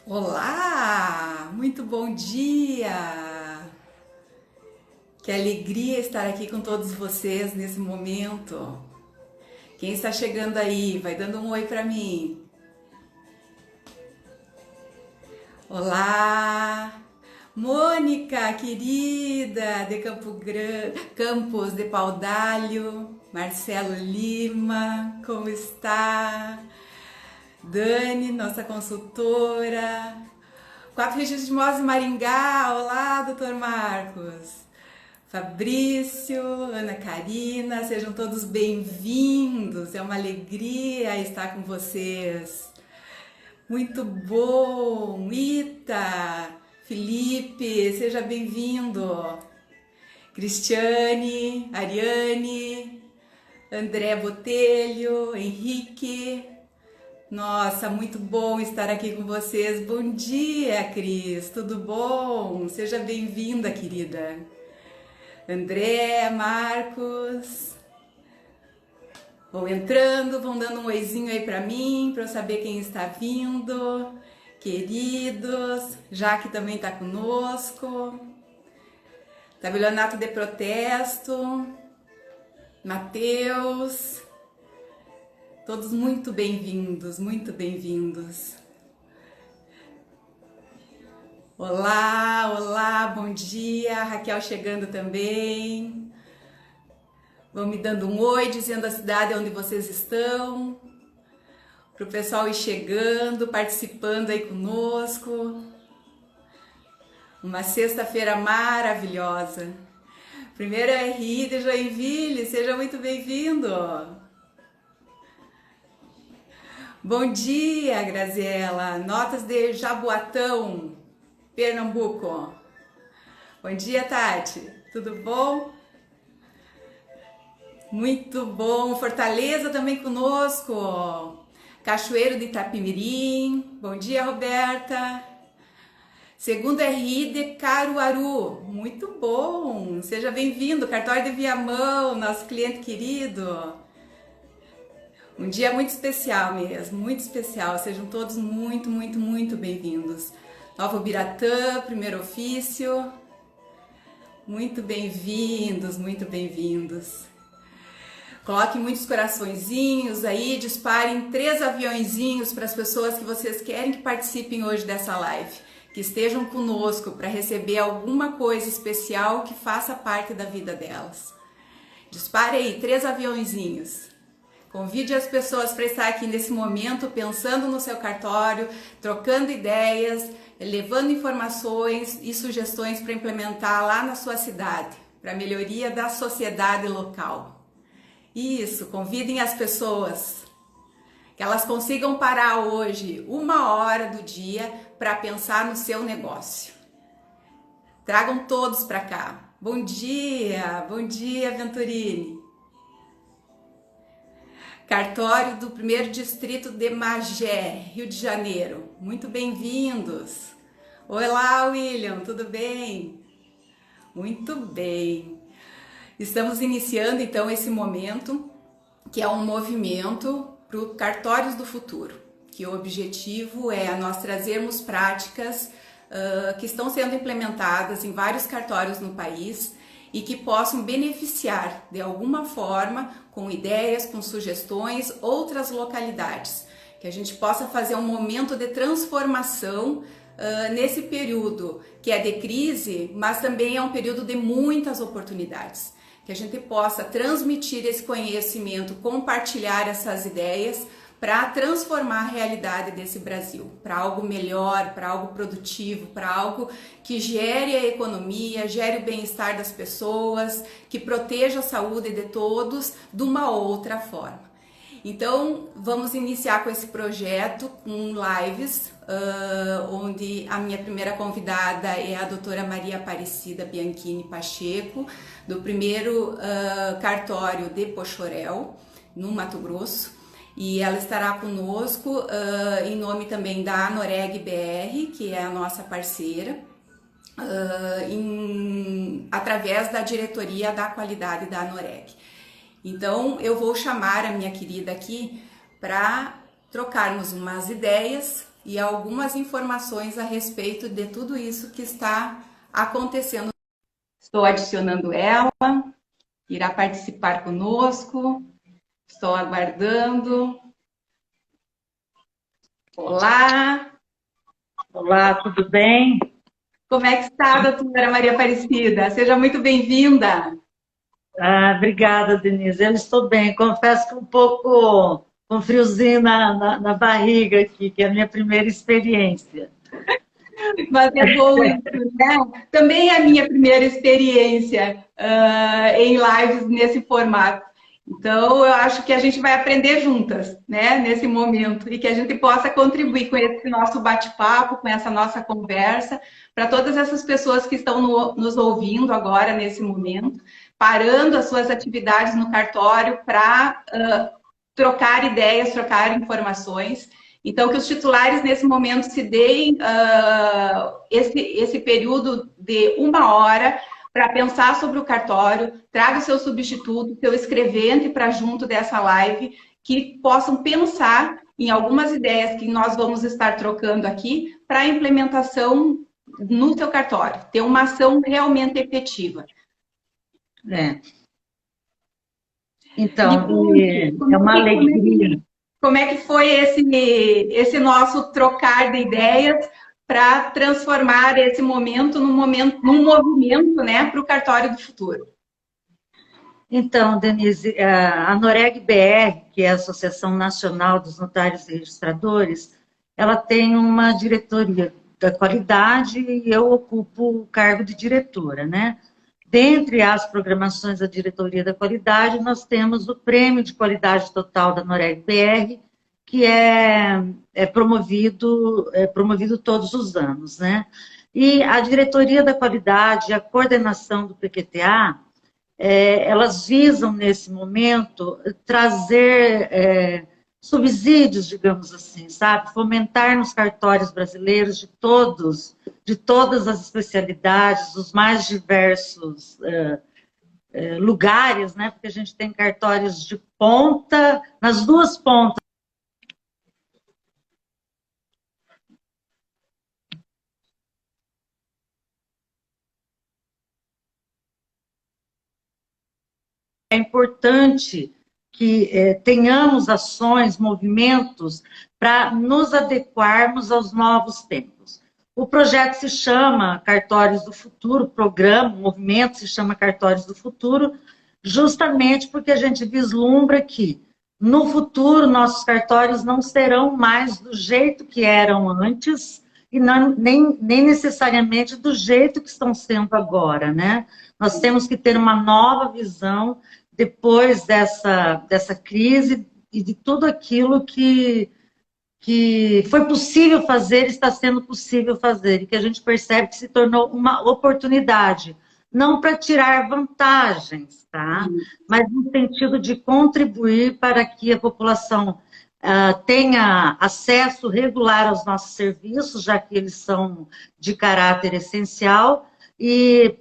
Olá, muito bom dia! Que alegria estar aqui com todos vocês nesse momento. Quem está chegando aí, vai dando um oi para mim. Olá, Mônica, querida, de Campos de Paudalho, Marcelo Lima, como está? Dani, nossa consultora. Quatro Registros de Mós e Maringá. Olá, doutor Marcos. Fabrício, Ana Karina, sejam todos bem-vindos. É uma alegria estar com vocês. Muito bom. Ita, Felipe, seja bem-vindo. Cristiane, Ariane, André Botelho, Henrique. Nossa, muito bom estar aqui com vocês. Bom dia, Cris, tudo bom? Seja bem-vinda, querida. André, Marcos. Vão entrando, vão dando um oizinho aí pra mim, pra eu saber quem está vindo. Queridos, Jaque também tá conosco. Tabelionato de Protesto. Matheus. Todos muito bem-vindos, muito bem-vindos. Olá, olá, bom dia. Raquel chegando também. Vão me dando um oi, dizendo a cidade onde vocês estão. Para o pessoal ir chegando, participando aí conosco. Uma sexta-feira maravilhosa. Primeiro é RI de Joinville, seja muito bem-vindo. Bom dia, Graziela. Notas de Jaboatão, Pernambuco. Bom dia, Tati. Tudo bom? Muito bom. Fortaleza também conosco. Cachoeiro de Itapimirim. Bom dia, Roberta. Segundo RI de Caruaru. Muito bom. Seja bem-vindo. Cartório de Viamão, nosso cliente querido. Um dia muito especial mesmo, muito especial. Sejam todos muito, muito, muito bem-vindos. Nova Ubiratã, primeiro ofício. Muito bem-vindos, muito bem-vindos. Coloquem muitos coraçõezinhos aí, disparem 3 aviõezinhos para as pessoas que vocês querem que participem hoje dessa live. Que estejam conosco para receber alguma coisa especial que faça parte da vida delas. Dispare aí 3 aviõezinhos. Convide as pessoas para estar aqui nesse momento, pensando no seu cartório, trocando ideias, levando informações e sugestões para implementar lá na sua cidade, para a melhoria da sociedade local. Isso, convidem as pessoas, que elas consigam parar hoje 1 hora do dia para pensar no seu negócio. Tragam todos para cá. Bom dia, Venturini. Cartório do 1º Distrito de Magé, Rio de Janeiro. Muito bem-vindos. Olá, William, tudo bem? Muito bem. Estamos iniciando então esse momento, que é um movimento para o Cartórios do Futuro, que o objetivo é nós trazermos práticas que estão sendo implementadas em vários cartórios no país e que possam beneficiar de alguma forma, com ideias, com sugestões, outras localidades. Que a gente possa fazer um momento de transformação nesse período que é de crise, mas também é um período de muitas oportunidades. Que a gente possa transmitir esse conhecimento, compartilhar essas ideias para transformar a realidade desse Brasil, para algo melhor, para algo produtivo, para algo que gere a economia, gere o bem-estar das pessoas, que proteja a saúde de todos de uma outra forma. Então, vamos iniciar com esse projeto, com lives, onde a minha primeira convidada é a doutora Maria Aparecida Bianchini Pacheco, do primeiro cartório de Pochorel, no Mato Grosso. E ela estará conosco em nome também da Anoreg BR, que é a nossa parceira, através da diretoria da qualidade da Anoreg. Então eu vou chamar a minha querida aqui para trocarmos umas ideias, e algumas informações a respeito de tudo isso que está acontecendo. Estou adicionando ela, irá participar conosco, estou aguardando. Olá! Olá, tudo bem? Como é que está, doutora Maria Aparecida? Seja muito bem-vinda! Obrigada, Denise. Eu estou bem. Confesso que um pouco com friozinho na barriga aqui, que é a minha primeira experiência. Mas é bom isso, né? Também é a minha primeira experiência em lives nesse formato. Então, eu acho que a gente vai aprender juntas, né, nesse momento, e que a gente possa contribuir com esse nosso bate-papo, com essa nossa conversa, para todas essas pessoas que estão nos ouvindo agora, nesse momento, parando as suas atividades no cartório para trocar ideias, trocar informações. Então, que os titulares, nesse momento, se deem esse período de 1 hora para pensar sobre o cartório, traga o seu substituto, seu escrevente para junto dessa live, que possam pensar em algumas ideias que nós vamos estar trocando aqui para a implementação no seu cartório, ter uma ação realmente efetiva. É. Então, é uma alegria. Como é que foi esse nosso trocar de ideias para transformar esse momento num movimento, né, para o cartório do futuro? Então, Denise, a Noreg BR, que é a Associação Nacional dos Notários e Registradores, ela tem uma diretoria da qualidade e eu ocupo o cargo de diretora, né? Dentre as programações da diretoria da qualidade, nós temos o Prêmio de Qualidade Total da Noreg BR, que é promovido todos os anos, né? E a diretoria da qualidade, a coordenação do PQTA, elas visam, nesse momento, trazer subsídios, digamos assim, sabe? Fomentar nos cartórios brasileiros de todas as especialidades, os mais diversos lugares, né? Porque a gente tem cartórios de ponta, nas duas pontas. É importante que tenhamos ações, movimentos para nos adequarmos aos novos tempos. O projeto se chama Cartórios do Futuro, o programa, o movimento se chama Cartórios do Futuro, justamente porque a gente vislumbra que no futuro nossos cartórios não serão mais do jeito que eram antes e nem necessariamente do jeito que estão sendo agora, né? Nós temos que ter uma nova visão depois dessa crise e de tudo aquilo que foi possível fazer, está sendo possível fazer, e que a gente percebe que se tornou uma oportunidade, não para tirar vantagens, tá? Mas no sentido de contribuir para que a população tenha acesso regular aos nossos serviços, já que eles são de caráter essencial, e,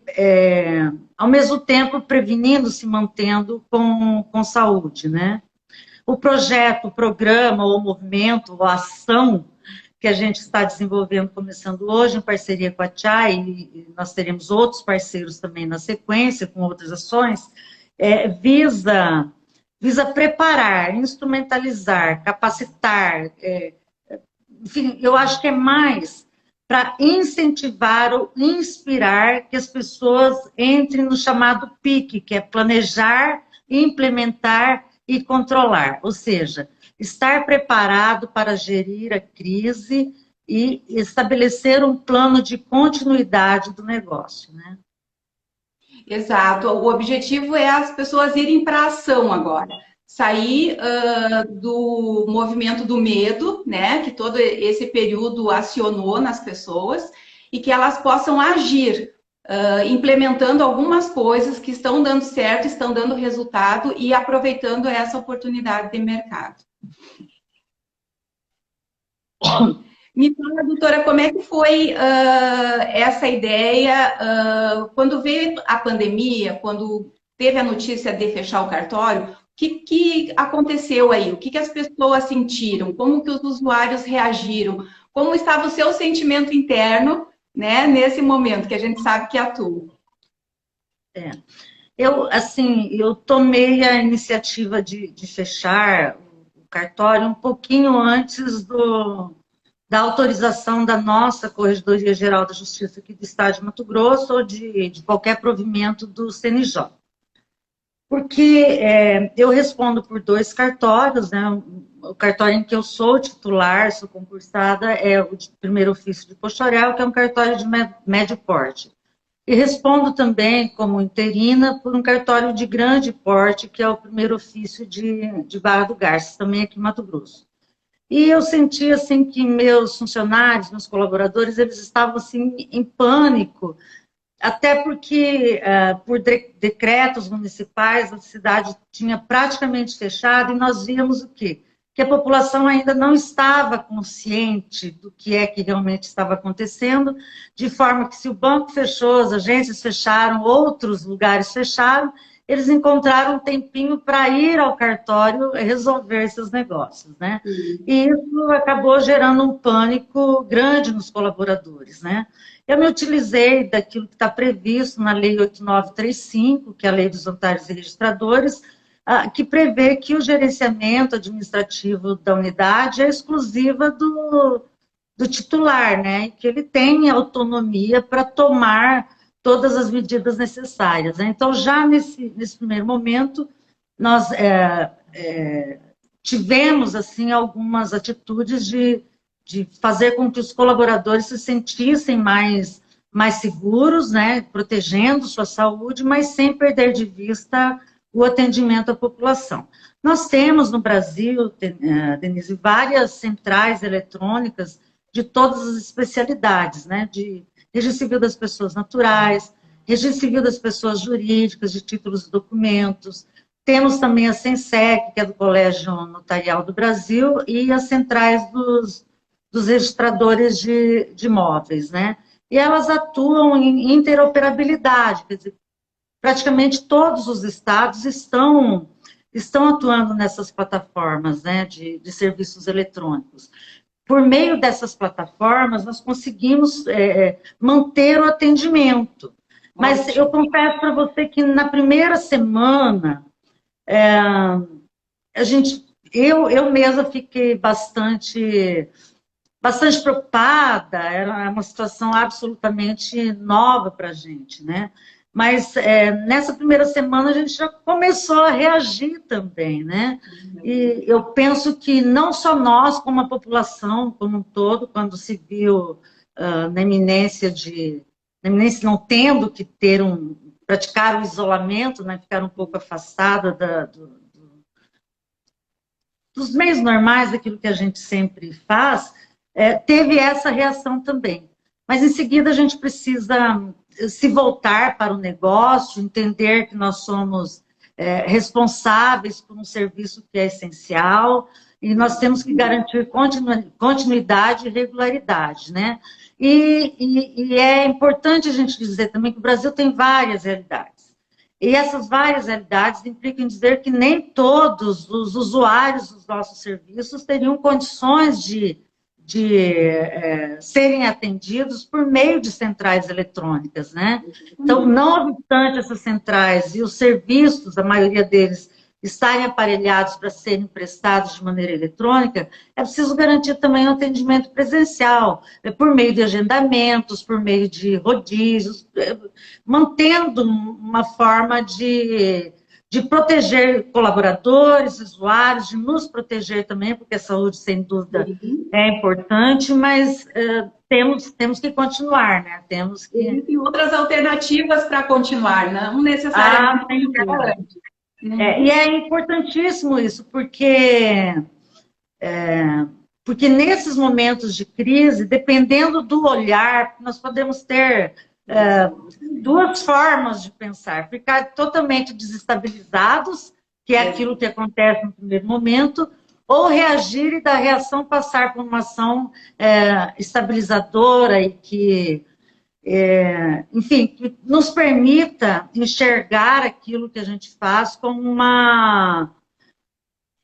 ao mesmo tempo, prevenindo, se mantendo com saúde, né? O projeto, o programa, o movimento, a ação que a gente está desenvolvendo, começando hoje, em parceria com a Chai, e nós teremos outros parceiros também na sequência, com outras ações, visa preparar, instrumentalizar, capacitar, enfim, eu acho que é mais para incentivar ou inspirar que as pessoas entrem no chamado PIC, que é planejar, implementar e controlar, ou seja, estar preparado para gerir a crise e estabelecer um plano de continuidade do negócio, né? Exato. O objetivo é as pessoas irem para a ação agora. Sair do movimento do medo, né, que todo esse período acionou nas pessoas, e que elas possam agir, implementando algumas coisas que estão dando certo, estão dando resultado e aproveitando essa oportunidade de mercado. Me fala, doutora, como é que foi essa ideia quando veio a pandemia, quando teve a notícia de fechar o cartório? O que aconteceu aí? O que as pessoas sentiram? Como que os usuários reagiram? como estava o seu sentimento interno, né, nesse momento que a gente sabe que atua. Eu tomei a iniciativa de fechar o cartório um pouquinho antes da autorização da nossa Corregedoria Geral da Justiça aqui do Estado de Mato Grosso ou de qualquer provimento do CNJ. Porque eu respondo por 2 cartórios, né? O cartório em que eu sou titular, sou concursada, é o de primeiro ofício de Poxoréu, que é um cartório de médio porte. E respondo também, como interina, por um cartório de grande porte, que é o primeiro ofício de Barra do Garças, também aqui em Mato Grosso. E eu senti, assim, que meus funcionários, meus colaboradores, eles estavam, assim, em pânico, até porque, por decretos municipais, a cidade tinha praticamente fechado e nós víamos o quê? Que a população ainda não estava consciente do que é que realmente estava acontecendo, de forma que se o banco fechou, as agências fecharam, outros lugares fecharam, eles encontraram um tempinho para ir ao cartório resolver esses negócios, né? E isso acabou gerando um pânico grande nos colaboradores, né? Eu me utilizei daquilo que está previsto na Lei 8935, que é a Lei dos Notários e Registradores, que prevê que o gerenciamento administrativo da unidade é exclusiva do titular, né? Que ele tem autonomia para tomar todas as medidas necessárias, né? Então, já nesse primeiro momento, nós tivemos, assim, algumas atitudes de fazer com que os colaboradores se sentissem mais seguros, né? Protegendo sua saúde, mas sem perder de vista o atendimento à população. Nós temos no Brasil, Denise, várias centrais eletrônicas de todas as especialidades, né? De registro civil das pessoas naturais, registro civil das pessoas jurídicas, de títulos e documentos. Temos também a SENSEC, que é do Colégio Notarial do Brasil, e as centrais dos registradores de imóveis, né? E elas atuam em interoperabilidade, quer dizer, praticamente todos os estados estão atuando nessas plataformas, né, de serviços eletrônicos. Por meio dessas plataformas, nós conseguimos manter o atendimento. Mas eu confesso para você que na primeira semana, eu mesma fiquei bastante preocupada, era uma situação absolutamente nova para a gente, né? Mas nessa primeira semana a gente já começou a reagir também, né? E eu penso que não só nós, como a população como um todo, quando se viu na iminência não tendo que praticar o isolamento, né? Ficar um pouco afastada dos meios normais, daquilo que a gente sempre faz, teve essa reação também. Mas, em seguida, a gente precisa se voltar para o negócio, entender que nós somos responsáveis por um serviço que é essencial e nós temos que garantir continuidade e regularidade, né? E é importante a gente dizer também que o Brasil tem várias realidades. E essas várias realidades implicam em dizer que nem todos os usuários dos nossos serviços teriam condições de serem atendidos por meio de centrais eletrônicas, né? Então, não obstante essas centrais e os serviços, a maioria deles, estarem aparelhados para serem prestados de maneira eletrônica, é preciso garantir também o atendimento presencial, por meio de agendamentos, por meio de rodízios, mantendo uma forma de proteger colaboradores, usuários, de nos proteger também, porque a saúde, sem dúvida, é importante, mas temos que continuar, né? Temos que... Existem outras alternativas para continuar, não necessariamente. E é importantíssimo isso, porque nesses momentos de crise, dependendo do olhar, nós podemos ter duas formas de pensar: ficar totalmente desestabilizados, que é aquilo que acontece no primeiro momento, ou reagir e da reação passar por uma ação estabilizadora e que, enfim, que nos permita enxergar aquilo que a gente faz como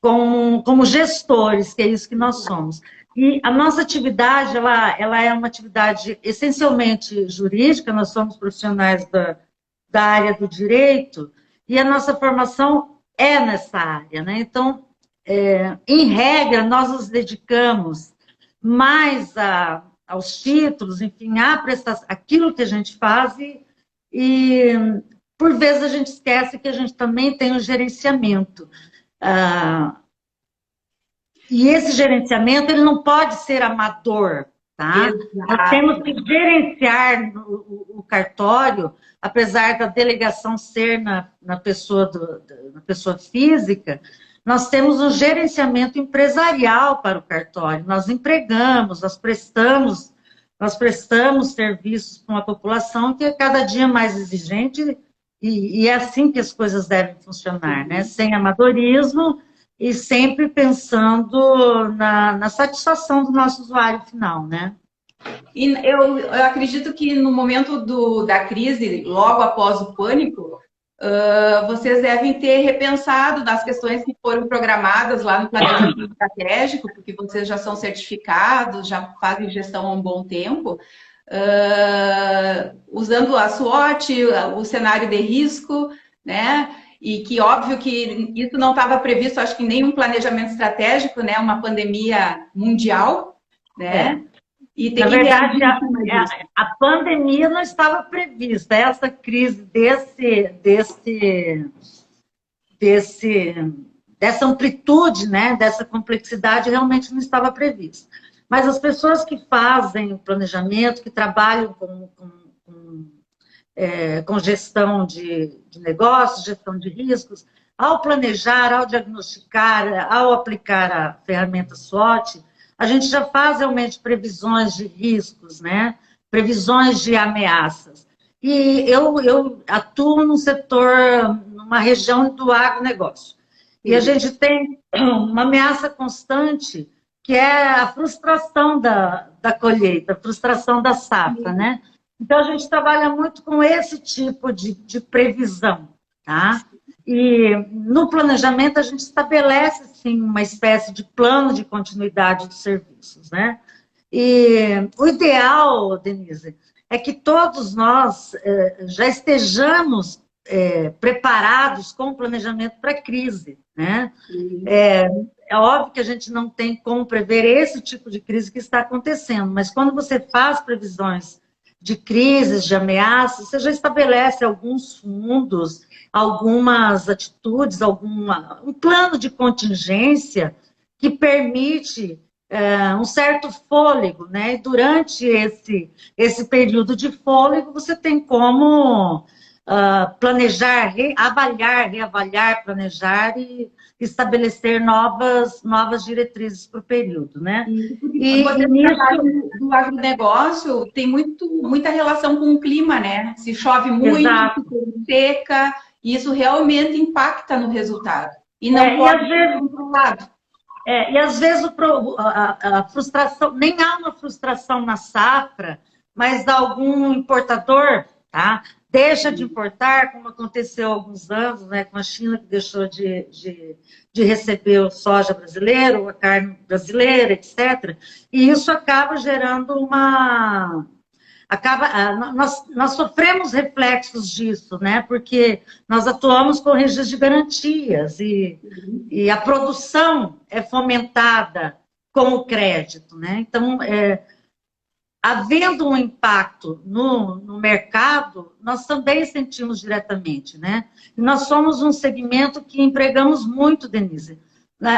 como gestores, que é isso que nós somos. E a nossa atividade, ela é uma atividade essencialmente jurídica, nós somos profissionais da área do direito, e a nossa formação é nessa área, né? Então, em regra, nós nos dedicamos mais aos títulos, enfim, à prestação, aquilo que a gente faz, e por vezes a gente esquece que a gente também tem o gerenciamento. E esse gerenciamento ele não pode ser amador, tá? Exato. Nós temos que gerenciar o cartório, apesar da delegação ser na pessoa física, nós temos um gerenciamento empresarial para o cartório. Nós empregamos, nós prestamos serviços para uma população que é cada dia mais exigente, e é assim que as coisas devem funcionar, né? Sem amadorismo e sempre pensando na satisfação do nosso usuário final, né? E eu acredito que no momento da crise, logo após o pânico, vocês devem ter repensado das questões que foram programadas lá no planejamento estratégico, porque vocês já são certificados, já fazem gestão há um bom tempo, usando a SWOT, o cenário de risco, né? E que óbvio que isso não estava previsto, acho que em nenhum planejamento estratégico, né? Uma pandemia mundial, né? E tem Na verdade, a pandemia não estava prevista. Essa crise dessa amplitude, né? Dessa complexidade realmente não estava prevista. Mas as pessoas que fazem o planejamento, que trabalham com gestão de negócios, gestão de riscos, ao planejar, ao diagnosticar, ao aplicar a ferramenta SWOT, a gente já faz realmente previsões de riscos, né? Previsões de ameaças. E eu atuo num setor, numa região do agronegócio. E a gente tem uma ameaça constante, que é a frustração da colheita, a frustração da safra, né? Então, a gente trabalha muito com esse tipo de previsão, tá? E no planejamento, a gente estabelece, sim, uma espécie de plano de continuidade dos serviços, né? E o ideal, Denise, é que todos nós já estejamos preparados com o planejamento para a crise, né? É óbvio que a gente não tem como prever esse tipo de crise que está acontecendo, mas quando você faz previsões de crises, de ameaças, você já estabelece alguns fundos, algumas atitudes, um plano de contingência que permite um certo fôlego, né? E durante esse período de fôlego, você tem como planejar, reavaliar, planejar e estabelecer novas diretrizes para o período, né? E nisso do agronegócio tem muita relação com o clima, né? Se chove muito, se seca, e isso realmente impacta no resultado. E não pode ser controlado. E às vezes a frustração, nem há uma frustração na safra, mas algum importador, tá? Deixa de importar, como aconteceu há alguns anos, né, com a China, que deixou de receber o soja brasileiro, a carne brasileira, etc. E isso acaba gerando nós sofremos reflexos disso, né? Porque nós atuamos com registros de garantias e a produção é fomentada com o crédito, né? Então, havendo um impacto no mercado, nós também sentimos diretamente, né? E nós somos um segmento que empregamos muito, Denise.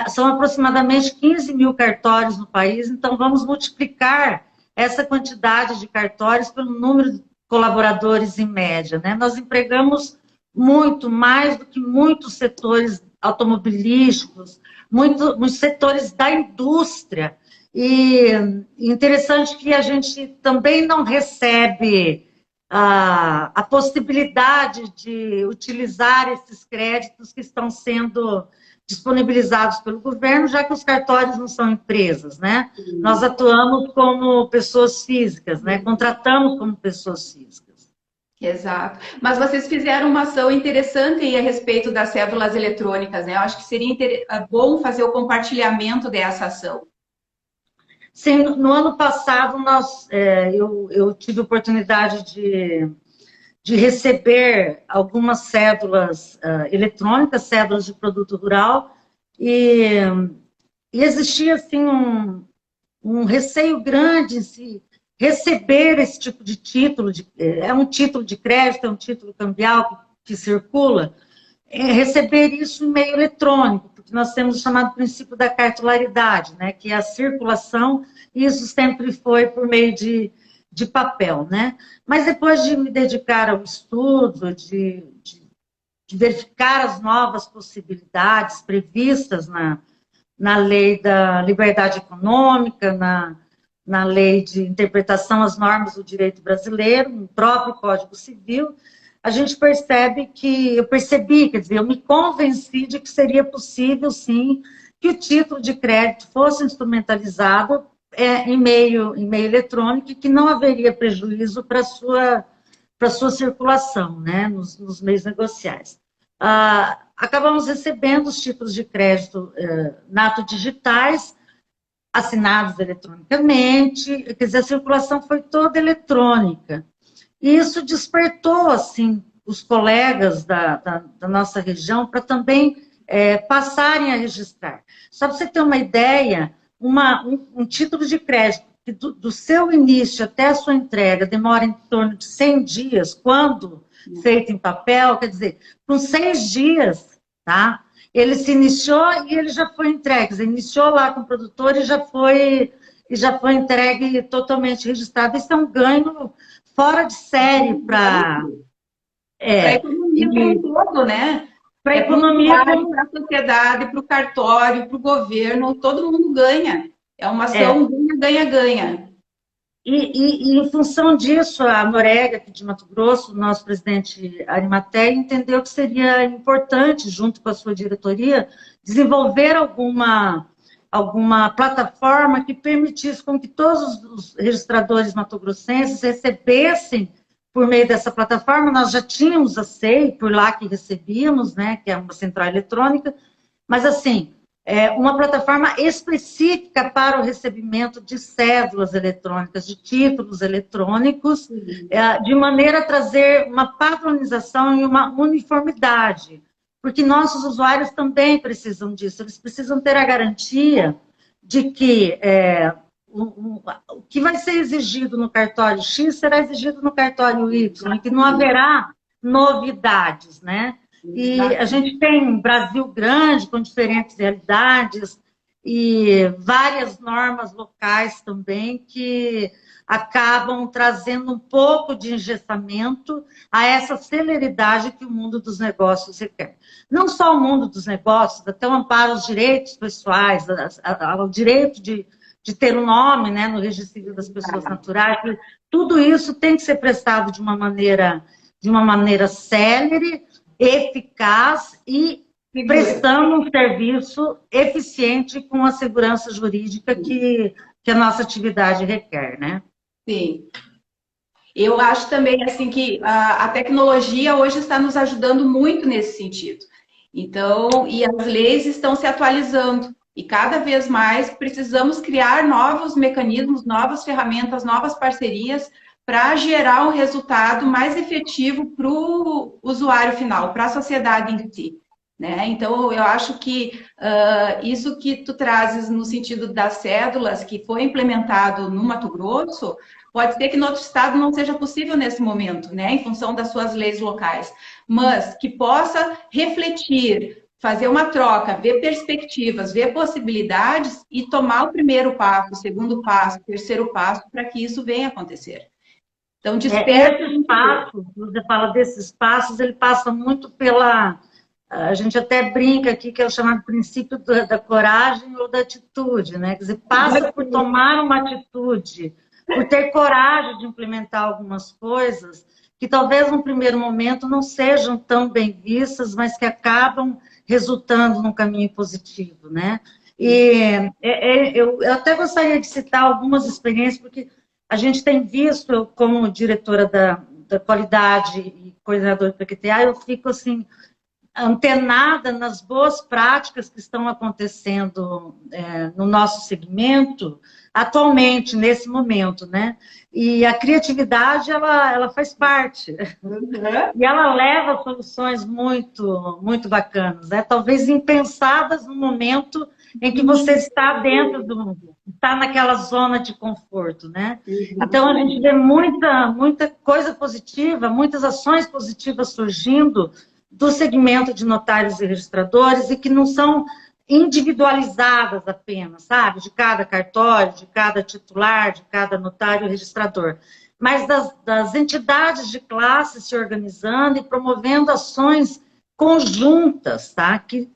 São aproximadamente 15 mil cartórios no país, então vamos multiplicar essa quantidade de cartórios pelo número de colaboradores em média, né? Nós empregamos muito, mais do que muitos setores automobilísticos, muitos setores da indústria. E interessante que a gente também não recebe a possibilidade de utilizar esses créditos que estão sendo disponibilizados pelo governo, já que os cartórios não são empresas, né? Nós atuamos como pessoas físicas, né? Contratamos como pessoas físicas. Exato. Mas vocês fizeram uma ação interessante aí a respeito das cédulas eletrônicas, né? Eu acho que seria bom fazer o compartilhamento dessa ação. Sim, no ano passado eu tive a oportunidade de receber algumas cédulas eletrônicas, cédulas de produto rural, e, e existia assim um receio grande em se receber esse tipo de título, é um título de crédito, é um título cambial que circula, receber isso em meio eletrônico, porque nós temos o chamado princípio da cartularidade, né, que é a circulação, e isso sempre foi por meio de papel, né? Mas depois de me dedicar ao estudo, de verificar as novas possibilidades previstas na lei da liberdade econômica, na lei de interpretação às normas do direito brasileiro, no próprio Código Civil, a gente eu percebi, quer dizer, eu me convenci de que seria possível, sim, que o título de crédito fosse instrumentalizado em meio eletrônico e que não haveria prejuízo para a sua circulação, né, nos meios negociais. Acabamos recebendo os títulos de crédito nato digitais, assinados eletronicamente, quer dizer, a circulação foi toda eletrônica. E isso despertou, assim, os colegas da nossa região para também passarem a registrar. Só para você ter uma ideia, um título de crédito que do seu início até a sua entrega demora em torno de 100 dias, quando feito em papel, quer dizer, com 6 dias, tá? Ele se iniciou e ele já foi entregue, quer dizer, iniciou lá com o produtor e já foi entregue totalmente registrado. Isso é um ganho fora de série para a economia como um todo, né? Para a economia, para a sociedade, para o cartório, para o governo, todo mundo ganha. É uma ação ganha-ganha-ganha. E em função disso, a Norega, aqui de Mato Grosso, o nosso presidente Arimatea, entendeu que seria importante, junto com a sua diretoria, desenvolver alguma plataforma que permitisse com que todos os registradores matogrossenses recebessem, por meio dessa plataforma, nós já tínhamos a SEI, por lá que recebíamos, né, que é uma central eletrônica, mas assim, uma plataforma específica para o recebimento de cédulas eletrônicas, de títulos eletrônicos, de maneira a trazer uma padronização e uma uniformidade, porque nossos usuários também precisam disso, eles precisam ter a garantia de que o que vai ser exigido no cartório X será exigido no cartório Y, e que não haverá novidades, né? E a gente tem um Brasil grande, com diferentes realidades, e várias normas locais também que acabam trazendo um pouco de engessamento a essa celeridade que o mundo dos negócios requer. Não só o mundo dos negócios, até o amparo aos direitos pessoais, ao direito de ter um nome, né, no registro civil das pessoas naturais, tudo isso tem que ser prestado de uma maneira célere, eficaz e prestando um serviço eficiente com a segurança jurídica que a nossa atividade requer, né? Sim. Eu acho também assim que a tecnologia hoje está nos ajudando muito nesse sentido. Então, e as leis estão se atualizando. E cada vez mais precisamos criar novos mecanismos, novas ferramentas, novas parcerias para gerar um resultado mais efetivo para o usuário final, para a sociedade em si. Né? Então, eu acho que isso que tu trazes no sentido das cédulas, que foi implementado no Mato Grosso, pode ser que no outro estado não seja possível nesse momento, né? Em função das suas leis locais, mas que possa refletir, fazer uma troca, ver perspectivas, ver possibilidades e tomar o primeiro passo, o segundo passo, o terceiro passo, para que isso venha acontecer. Então, desperta... Esses passos, você fala desses passos, ele passa muito pela... A gente até brinca aqui que é o chamado princípio da coragem ou da atitude, né? Quer dizer, passa por tomar uma atitude, por ter coragem de implementar algumas coisas que talvez no primeiro momento não sejam tão bem vistas, mas que acabam resultando num caminho positivo, né? E eu até gostaria de citar algumas experiências, porque a gente tem visto, eu como diretora da qualidade e coordenador do PQTA, eu fico assim, antenada nas boas práticas que estão acontecendo no nosso segmento atualmente, nesse momento, né? E a criatividade, ela faz parte. Uhum. E ela leva soluções muito bacanas, né? Talvez impensadas no momento em que você está está naquela zona de conforto, né? Então, a gente vê muita coisa positiva, muitas ações positivas surgindo do segmento de notários e registradores e que não são individualizadas apenas, sabe? De cada cartório, de cada titular, de cada notário e registrador, mas das entidades de classe se organizando e promovendo ações conjuntas, tá? Que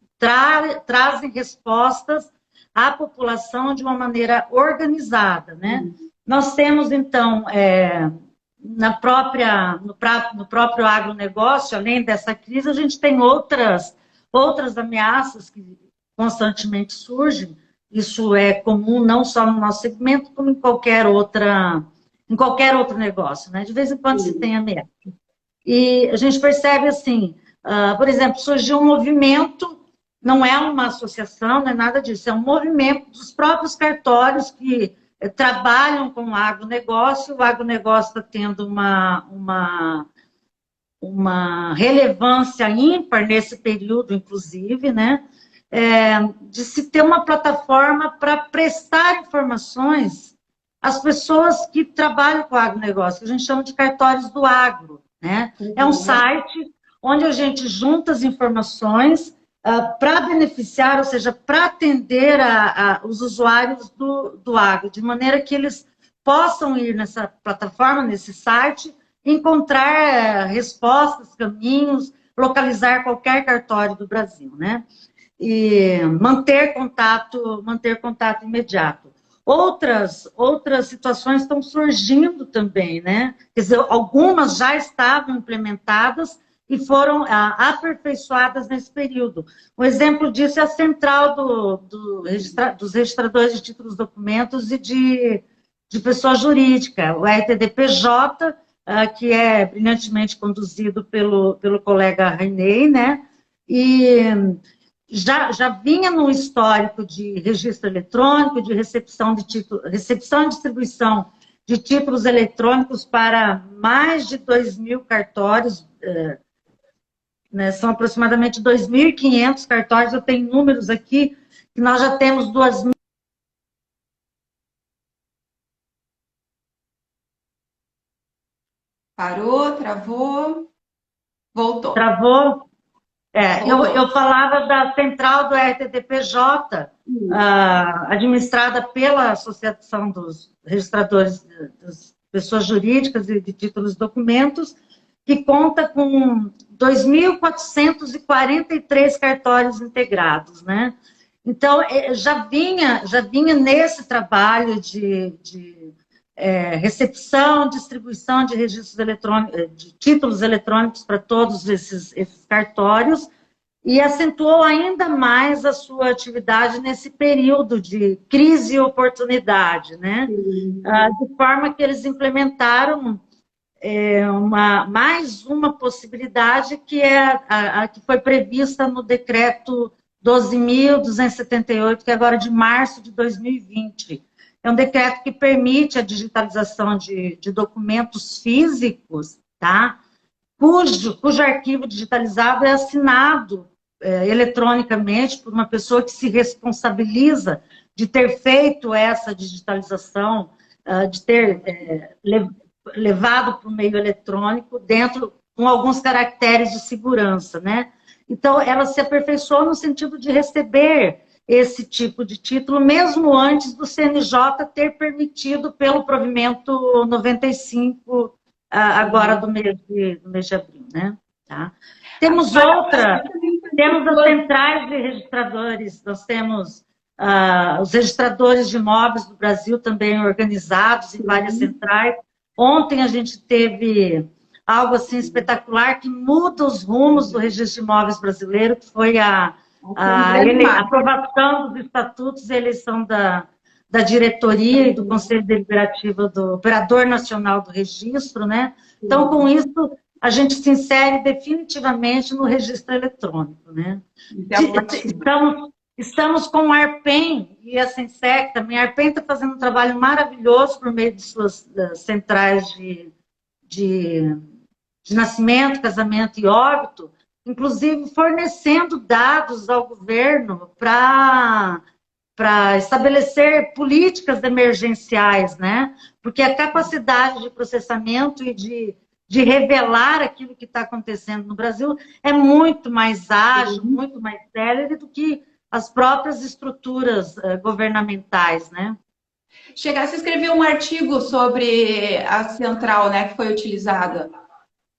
trazem respostas à população de uma maneira organizada, né? Nós temos, então, no próprio agronegócio, além dessa crise, a gente tem outras ameaças que constantemente surgem. Isso é comum não só no nosso segmento, como em qualquer outro negócio, né? De vez em quando se tem ameaça. E a gente percebe assim, por exemplo, surgiu um movimento, não é uma associação, não é nada disso, é um movimento dos próprios cartórios que trabalham com o agronegócio está tendo uma relevância ímpar nesse período, inclusive, né? De se ter uma plataforma para prestar informações às pessoas que trabalham com o agronegócio, que a gente chama de cartórios do agro, né? É um site onde a gente junta as informações para beneficiar, ou seja, para atender os usuários do agro, de maneira que eles possam ir nessa plataforma, nesse site, encontrar respostas, caminhos, localizar qualquer cartório do Brasil, né? E manter contato imediato. Outras situações estão surgindo também, né? Quer dizer, algumas já estavam implementadas e foram aperfeiçoadas nesse período. Um exemplo disso é a central dos registradores de títulos, documentos e de pessoa jurídica, o RTDPJ, que é brilhantemente conduzido pelo colega Rainey, né? E já vinha num histórico de registro eletrônico, de recepção e distribuição de títulos eletrônicos para mais de 2.000 cartórios, né, são aproximadamente 2.500 cartórios, eu tenho números aqui, que nós já temos 2.000. Parou, travou, voltou. Travou? Eu falava da central do RTDPJ, administrada pela Associação dos Registradores das Pessoas Jurídicas e de Títulos e Documentos, que conta com 2.443 cartórios integrados, né? Então, já vinha nesse trabalho de recepção, distribuição de registros eletrônicos, de títulos eletrônicos para todos esses cartórios, e acentuou ainda mais a sua atividade nesse período de crise e oportunidade, né? De forma que eles implementaram mais uma possibilidade, que é a que foi prevista no decreto 12.278, que é agora de março de 2020. É um decreto que permite a digitalização de documentos físicos, tá? Cujo arquivo digitalizado é assinado eletronicamente por uma pessoa que se responsabiliza de ter feito essa digitalização, de ter levado para o meio eletrônico dentro, com alguns caracteres de segurança, né? Então, ela se aperfeiçoou no sentido de receber esse tipo de título, mesmo antes do CNJ ter permitido pelo provimento 95, agora do mês de abril, né? Tá? Temos as centrais de registradores, nós temos os registradores de imóveis do Brasil também organizados em várias centrais. Ontem a gente teve algo assim espetacular que muda os rumos do registro de imóveis brasileiro, que foi a aprovação dos estatutos e eleição da da diretoria e do Conselho Deliberativo do Operador Nacional do Registro, né? Então, com isso, a gente se insere definitivamente no registro eletrônico, né? Estamos com o ARPEN e a SENSEC também. A ARPEN está fazendo um trabalho maravilhoso por meio de suas centrais de nascimento, casamento e óbito, inclusive fornecendo dados ao governo para estabelecer políticas emergenciais, né? Porque a capacidade de processamento e de revelar aquilo que está acontecendo no Brasil é muito mais ágil, muito mais célere do que as próprias estruturas governamentais, né? Chegasse a escrever um artigo sobre a central, né, que foi utilizada.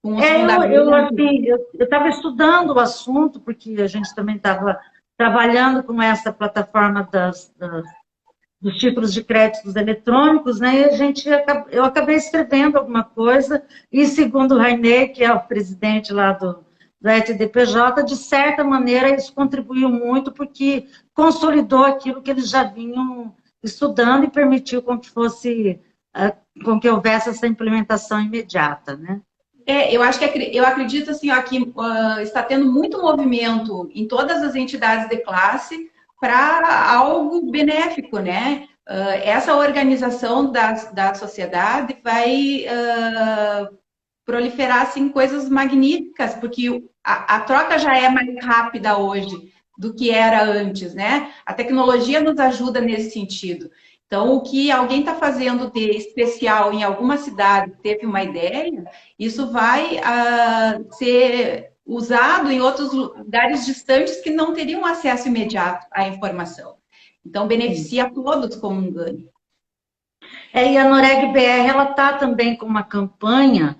Eu estava estudando o assunto, porque a gente também estava trabalhando com essa plataforma dos títulos de créditos eletrônicos, né? E eu acabei escrevendo alguma coisa, e segundo o Rainer, que é o presidente lá do ETDPJ, de certa maneira isso contribuiu muito, porque consolidou aquilo que eles já vinham estudando e permitiu com que houvesse essa implementação imediata, né? Eu acredito assim, ó, que está tendo muito movimento em todas as entidades de classe para algo benéfico, né? Essa organização da sociedade vai proliferar assim, coisas magníficas, porque a troca já é mais rápida hoje do que era antes, né? A tecnologia nos ajuda nesse sentido. Então, o que alguém está fazendo de especial em alguma cidade, teve uma ideia, isso vai ser usado em outros lugares distantes que não teriam acesso imediato à informação. Então, beneficia a todos como um ganho. E a Noreg BR, ela está também com uma campanha,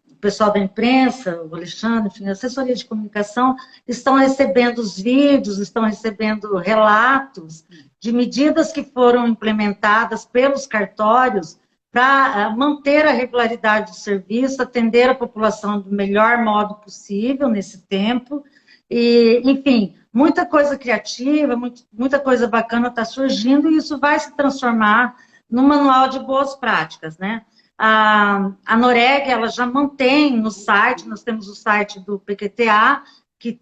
o pessoal da imprensa, o Alexandre, enfim, a assessoria de comunicação, estão recebendo os vídeos, estão recebendo relatos de medidas que foram implementadas pelos cartórios para manter a regularidade do serviço, atender a população do melhor modo possível nesse tempo. E, enfim, muita coisa criativa, muita coisa bacana está surgindo, e isso vai se transformar num manual de boas práticas, né? A Noreg, ela já mantém no site, nós temos o site do PQTA, que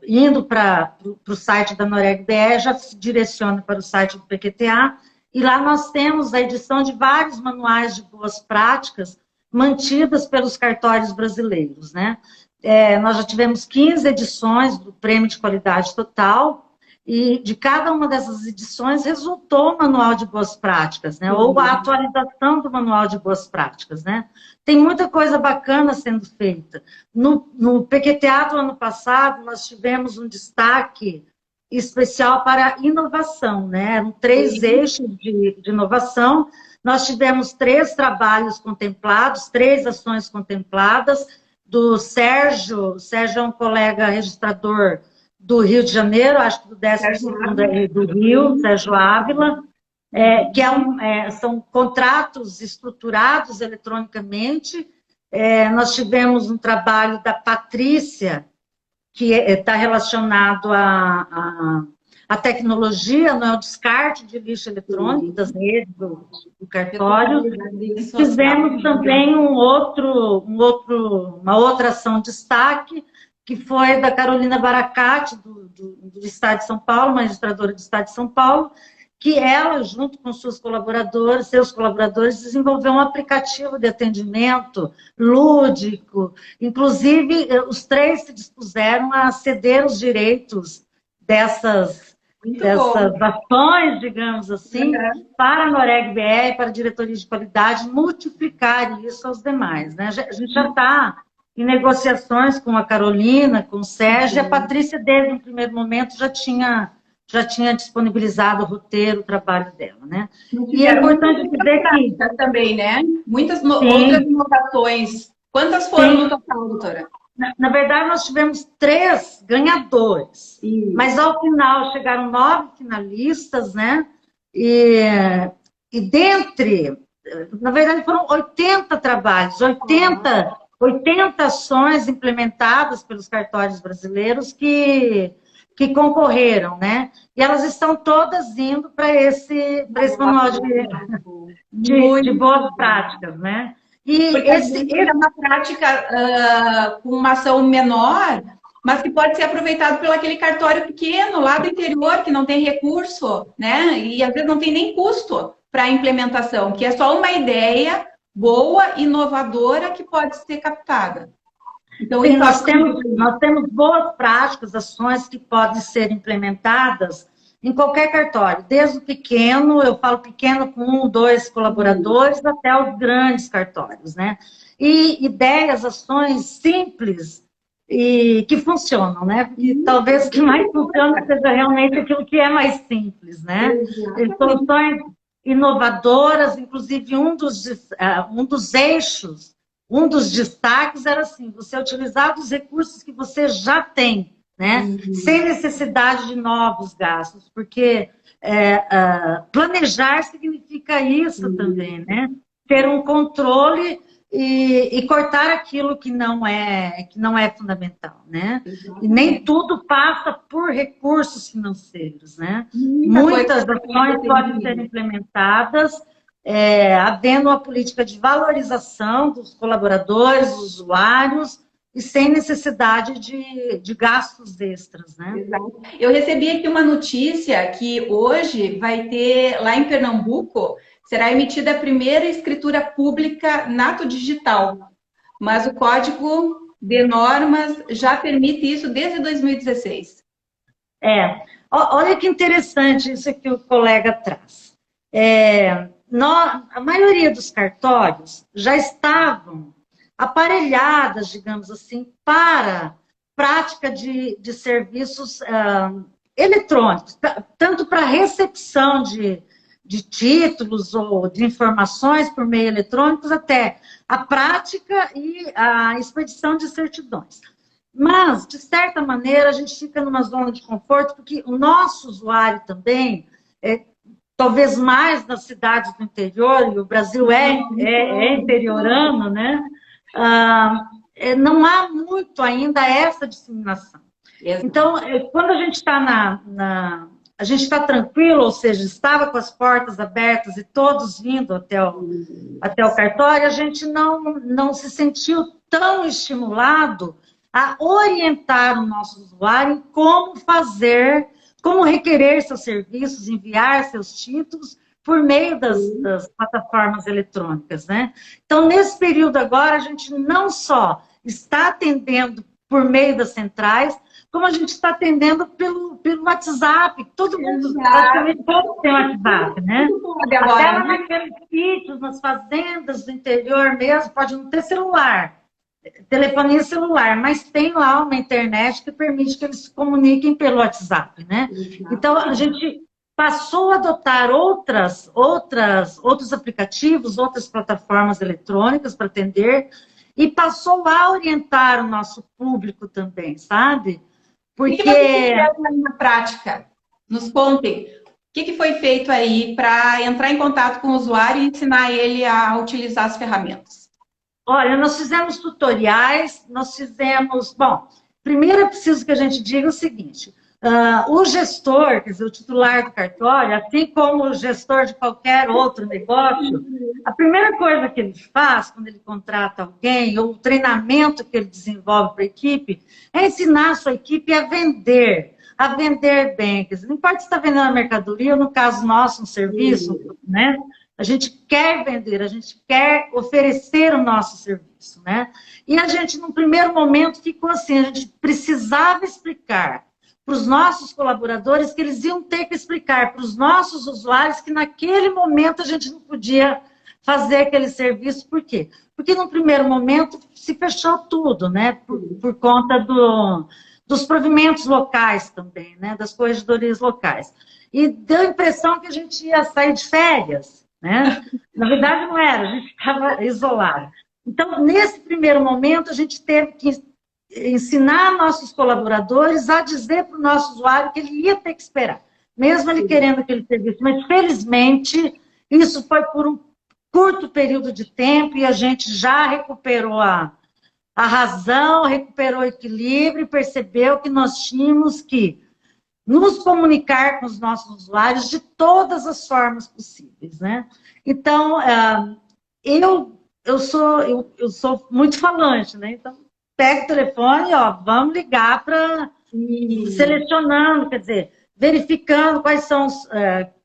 indo para o site da Noreg BR, já se direciona para o site do PQTA, e lá nós temos a edição de vários manuais de boas práticas mantidas pelos cartórios brasileiros, né? Nós já tivemos 15 edições do Prêmio de Qualidade Total, e de cada uma dessas edições resultou um manual de boas práticas, né? Ou a atualização do manual de boas práticas, né? Tem muita coisa bacana sendo feita. No PQTA do ano passado, nós tivemos um destaque especial para a inovação, né? Eram 3 eixos de inovação. Nós tivemos 3 trabalhos contemplados, 3 ações contempladas, do Sérgio. O Sérgio é um colega registrador do Rio de Janeiro, acho que do 12º do Rio, Sérgio Ávila, são contratos estruturados eletronicamente. Nós tivemos um trabalho da Patrícia, que está relacionado à tecnologia, não é o descarte de lixo eletrônico das redes do cartório. Fizemos também uma outra ação de destaque, que foi da Carolina Baracate, do Estado de São Paulo, uma registradora do Estado de São Paulo, que ela, junto com seus colaboradores, desenvolveu um aplicativo de atendimento lúdico. Inclusive, os 3 se dispuseram a ceder os direitos dessas ações, digamos assim, para a Noreg BR, para a diretoria de qualidade, multiplicar isso aos demais, né? A gente já está em negociações com a Carolina, com o Sérgio, e a Patrícia, desde o primeiro momento, já tinha disponibilizado o roteiro, o trabalho dela, né? E é importante dizer que... Também, né? Muitas outras inovações. Quantas foram no total, doutora? Na verdade, nós tivemos 3 ganhadores, mas ao final chegaram 9 finalistas, né? E dentre... Na verdade, foram 80 trabalhos, 80 ações implementadas pelos cartórios brasileiros que que concorreram, né? E elas estão todas indo para esse manual de boas práticas, né? E Porque às vezes é uma prática com uma ação menor, mas que pode ser aproveitado pelo aquele cartório pequeno lá do interior, que não tem recurso, né? E às vezes não tem nem custo para a implementação, que é só uma ideia boa, inovadora, que pode ser captada. Então, sim, nós temos boas práticas, ações que podem ser implementadas em qualquer cartório, desde o pequeno, eu falo pequeno com 1, 2 colaboradores, até os grandes cartórios, né? E ideias, ações simples e que funcionam, né? Porque talvez o que mais funciona seja realmente aquilo que é mais simples, né? Soluções inovadoras, inclusive um dos eixos, um dos destaques era assim, você utilizar os recursos que você já tem, né? Sem necessidade de novos gastos, porque planejar significa isso também, né? Ter um controle e cortar aquilo que não é fundamental, né? E nem tudo passa por recursos financeiros, né? Muitas ações podem ser implementadas havendo uma política de valorização dos colaboradores, dos usuários, e sem necessidade de gastos extras, né? Exato. Eu recebi aqui uma notícia que hoje vai ter, lá em Pernambuco, será emitida a primeira escritura pública nato digital, mas o Código de Normas já permite isso desde 2016. Olha que interessante isso que o colega traz. A maioria dos cartórios já estavam aparelhadas, digamos assim, para prática de serviços eletrônicos, tanto para recepção de títulos ou de informações por meio eletrônicos, até a prática e a expedição de certidões. Mas, de certa maneira, a gente fica numa zona de conforto, porque o nosso usuário também, talvez mais nas cidades do interior, e o Brasil é interiorano, né? Não há muito ainda essa disseminação. Então, quando a gente está a gente está tranquilo, ou seja, estava com as portas abertas e todos vindo até o cartório, a gente não se sentiu tão estimulado a orientar o nosso usuário em como fazer, como requerer seus serviços, enviar seus títulos por meio das plataformas eletrônicas, né? Então, nesse período agora, a gente não só está atendendo por meio das centrais, como a gente está atendendo pelo WhatsApp. Todo mundo, praticamente todos têm WhatsApp, né? Até lá naqueles sítios, nas fazendas do interior mesmo, pode não ter celular, telefonia celular, mas tem lá uma internet que permite que eles se comuniquem pelo WhatsApp, né? Então, a gente passou a adotar outros aplicativos, outras plataformas eletrônicas para atender, e passou a orientar o nosso público também, sabe? Porque... O que vocês fizeram na prática? Nos contem. O que foi feito aí para entrar em contato com o usuário e ensinar ele a utilizar as ferramentas? Olha, nós fizemos tutoriais, Bom, primeiro é preciso que a gente diga o seguinte: o gestor, quer dizer, o titular do cartório, assim como o gestor de qualquer outro negócio, a primeira coisa que ele faz quando ele contrata alguém, ou o treinamento que ele desenvolve para a equipe, é ensinar a sua equipe a vender bem. Quer dizer, não importa se está vendendo a mercadoria, ou no caso nosso, um serviço, né? A gente quer vender, a gente quer oferecer o nosso serviço, né? E a gente, no primeiro momento, ficou assim, a gente precisava explicar para os nossos colaboradores que eles iam ter que explicar para os nossos usuários que naquele momento a gente não podia fazer aquele serviço. Por quê? Porque no primeiro momento se fechou tudo, né? Por conta dos provimentos locais também, né? Das corregedorias locais. E deu a impressão que a gente ia sair de férias, né? Na verdade não era, a gente estava isolado. Então, nesse primeiro momento, a gente teve que ensinar nossos colaboradores a dizer para o nosso usuário que ele ia ter que esperar, mesmo ele querendo aquele serviço. Mas, felizmente, isso foi por um curto período de tempo e a gente já recuperou a razão, recuperou o equilíbrio e percebeu que nós tínhamos que nos comunicar com os nossos usuários de todas as formas possíveis, né? Então, eu sou muito falante, né? Então, pega o telefone, ó, vamos ligar para selecionando, quer dizer, verificando quais são os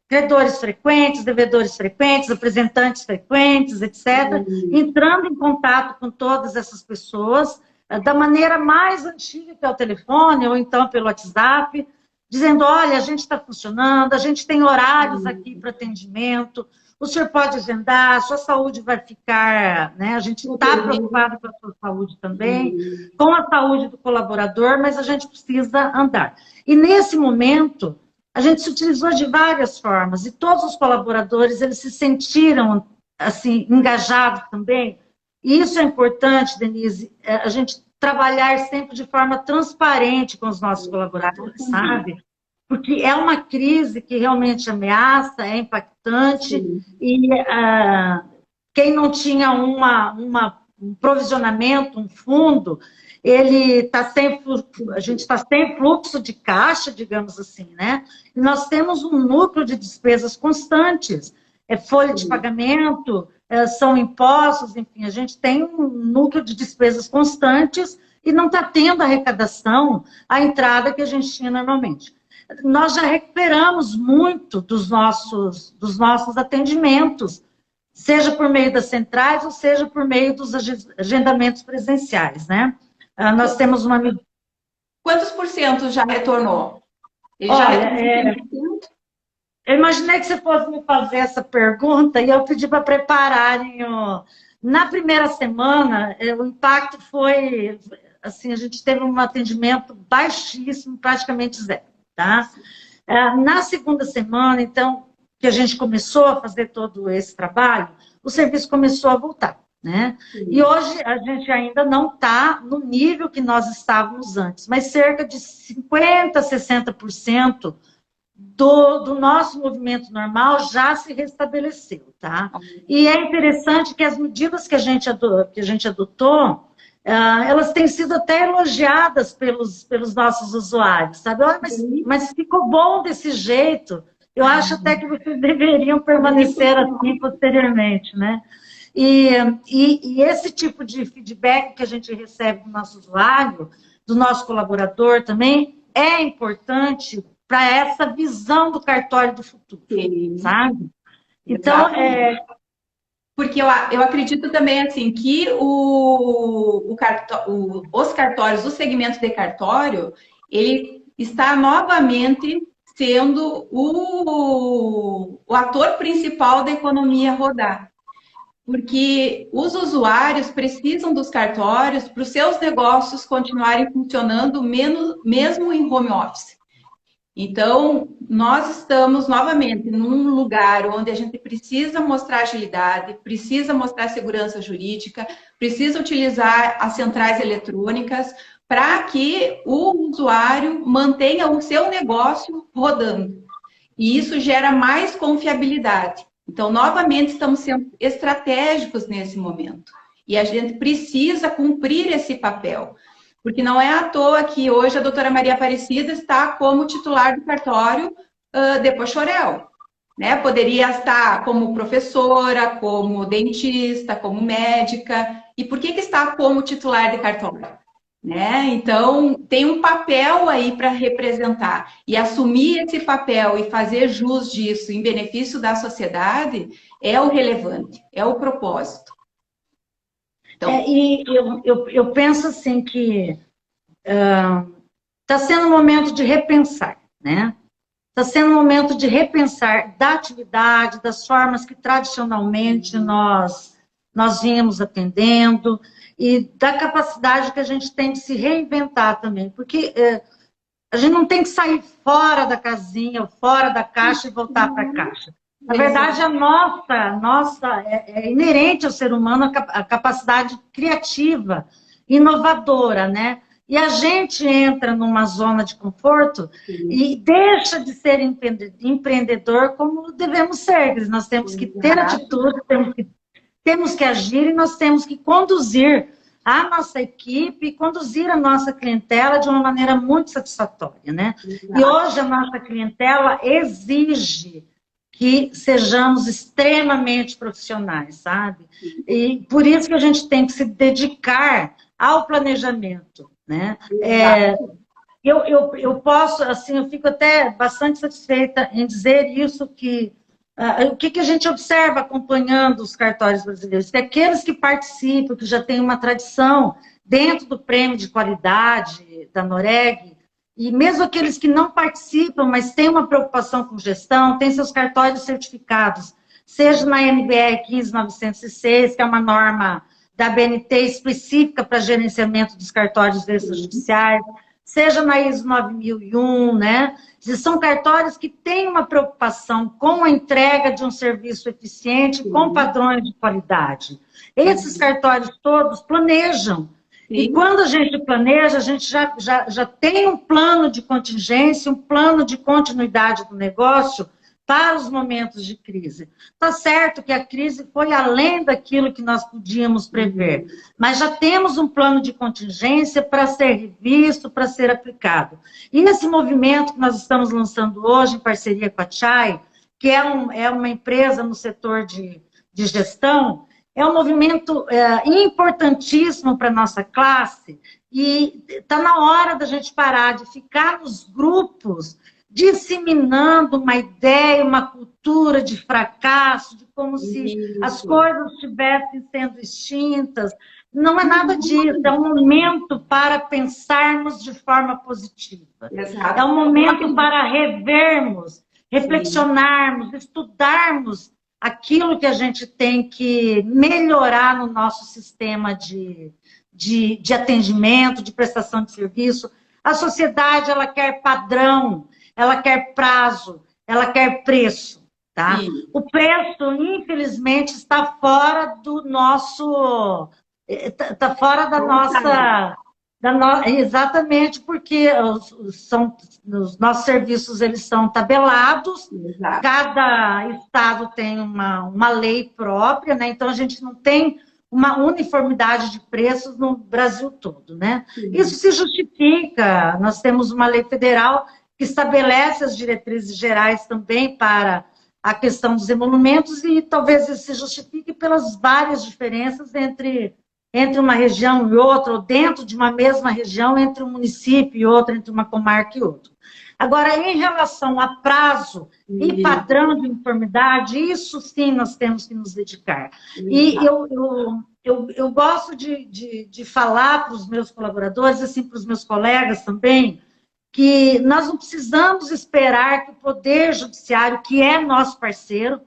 credores frequentes, devedores frequentes, apresentantes frequentes, etc. Entrando em contato com todas essas pessoas da maneira mais antiga, que é o telefone, ou então pelo WhatsApp, dizendo, olha, a gente está funcionando, a gente tem horários aqui para atendimento, o senhor pode agendar, a sua saúde vai ficar, né? A gente está preocupado com a sua saúde também, com a saúde do colaborador, mas a gente precisa andar. E nesse momento, a gente se utilizou de várias formas, e todos os colaboradores, eles se sentiram, assim, engajados também. E isso é importante, Denise, a gente trabalhar sempre de forma transparente com os nossos colaboradores, sabe? Porque é uma crise que realmente ameaça, é impactante, e quem não tinha um provisionamento, um fundo, ele está sem, a gente está sem fluxo de caixa, digamos assim, né? E nós temos um núcleo de despesas constantes, folha de pagamento, são impostos, enfim, a gente tem um núcleo de despesas constantes e não está tendo a arrecadação, a entrada que a gente tinha normalmente. Nós já recuperamos muito dos nossos atendimentos, seja por meio das centrais ou seja por meio dos agendamentos presenciais, né? Nós temos uma... Quantos por cento já retornou? Olha, eu imaginei que você fosse me fazer essa pergunta e eu pedi para prepararem. Na primeira semana, o impacto foi, assim, a gente teve um atendimento baixíssimo, praticamente zero, tá? Na segunda semana, então, que a gente começou a fazer todo esse trabalho, o serviço começou a voltar, né? E hoje a gente ainda não está no nível que nós estávamos antes, mas cerca de 50%, 60% do nosso movimento normal já se restabeleceu, tá? E é interessante que as medidas que a gente adotou, elas têm sido até elogiadas pelos nossos usuários, sabe? Olha, mas ficou bom desse jeito. Eu acho até que vocês deveriam permanecer assim posteriormente, né? E esse tipo de feedback que a gente recebe do nosso usuário, do nosso colaborador também, é importante para essa visão do cartório do futuro, sabe? Então, porque eu acredito também assim que os cartórios, o segmento de cartório, ele está novamente sendo o ator principal da economia rodar. Porque os usuários precisam dos cartórios para os seus negócios continuarem funcionando mesmo em home office. Então, nós estamos novamente num lugar onde a gente precisa mostrar agilidade, precisa mostrar segurança jurídica, precisa utilizar as centrais eletrônicas para que o usuário mantenha o seu negócio rodando. E isso gera mais confiabilidade. Então, novamente, estamos sendo estratégicos nesse momento. E a gente precisa cumprir esse papel. Porque não é à toa que hoje a doutora Maria Aparecida está como titular do cartório de Pochorel, né? Poderia estar como professora, como dentista, como médica. E por que está como titular de cartório? Né? Então, tem um papel aí para representar. E assumir esse papel e fazer jus disso em benefício da sociedade é o relevante, é o propósito. Então... e eu penso assim que está sendo um momento de repensar, né? Está sendo um momento de repensar da atividade, das formas que tradicionalmente nós vínhamos atendendo e da capacidade que a gente tem de se reinventar também, porque a gente não tem que sair fora da casinha, fora da caixa e voltar para a caixa. Na verdade, a nossa é inerente ao ser humano a capacidade criativa, inovadora, né? E a gente entra numa zona de conforto e deixa de ser empreendedor como devemos ser. Nós temos que ter atitude, temos que agir e nós temos que conduzir a nossa equipe e conduzir a nossa clientela de uma maneira muito satisfatória, né? E hoje a nossa clientela exige que sejamos extremamente profissionais, sabe? E por isso que a gente tem que se dedicar ao planejamento, né? Eu posso, assim, eu fico até bastante satisfeita em dizer isso, que o que a gente observa acompanhando os cartórios brasileiros? Que aqueles que participam, que já têm uma tradição dentro do prêmio de qualidade da Noreg, e mesmo aqueles que não participam, mas têm uma preocupação com gestão, têm seus cartórios certificados, seja na NBR 15906, que é uma norma da ABNT específica para gerenciamento dos cartórios extrajudiciais, seja na ISO 9001, né? São cartórios que têm uma preocupação com a entrega de um serviço eficiente, com padrões de qualidade. Esses cartórios todos planejam. E quando a gente planeja, a gente já tem um plano de contingência, um plano de continuidade do negócio para os momentos de crise. Está certo que a crise foi além daquilo que nós podíamos prever, mas já temos um plano de contingência para ser revisto, para ser aplicado. E esse movimento que nós estamos lançando hoje, em parceria com a Chai, que é uma empresa no setor de gestão, é um movimento importantíssimo para a nossa classe, e está na hora da gente parar de ficar nos grupos disseminando uma ideia, uma cultura de fracasso, de como se as coisas estivessem sendo extintas. Não é nada disso, é um momento para pensarmos de forma positiva. Exato. É um momento para revermos, reflexionarmos, estudarmos aquilo que a gente tem que melhorar no nosso sistema de atendimento, de prestação de serviço. A sociedade, ela quer padrão, ela quer prazo, ela quer preço, tá? O preço, infelizmente, está fora do nosso... Está fora da nossa... Exatamente, porque os nossos serviços, eles são tabelados. Exato. Cada estado tem uma lei própria, né? Então a gente não tem uma uniformidade de preços no Brasil todo, né? Isso se justifica, nós temos uma lei federal que estabelece as diretrizes gerais também para a questão dos emolumentos, e talvez isso se justifique pelas várias diferenças entre uma região e outra, ou dentro de uma mesma região, entre um município e outro, entre uma comarca e outra. Agora, em relação a prazo e padrão de uniformidade, isso sim nós temos que nos dedicar. E eu gosto de falar para os meus colaboradores, assim, para os meus colegas também, que nós não precisamos esperar que o Poder Judiciário, que é nosso parceiro,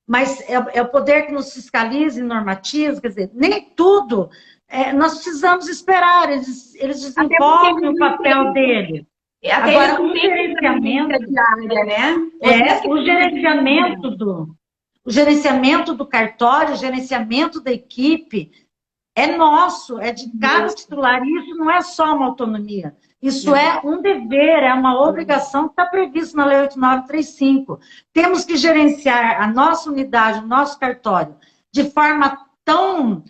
mas é o poder que nos fiscaliza e normatiza, quer dizer, nem tudo nós precisamos esperar, eles desenvolvem o papel dele. Agora, o gerenciamento diária, né? O gerenciamento do cartório, o gerenciamento da equipe é nosso, é de cada titular, e isso não é só uma autonomia. Isso é um dever, é uma obrigação que está previsto na Lei 8935. Temos que gerenciar a nossa unidade, o nosso cartório, de forma tão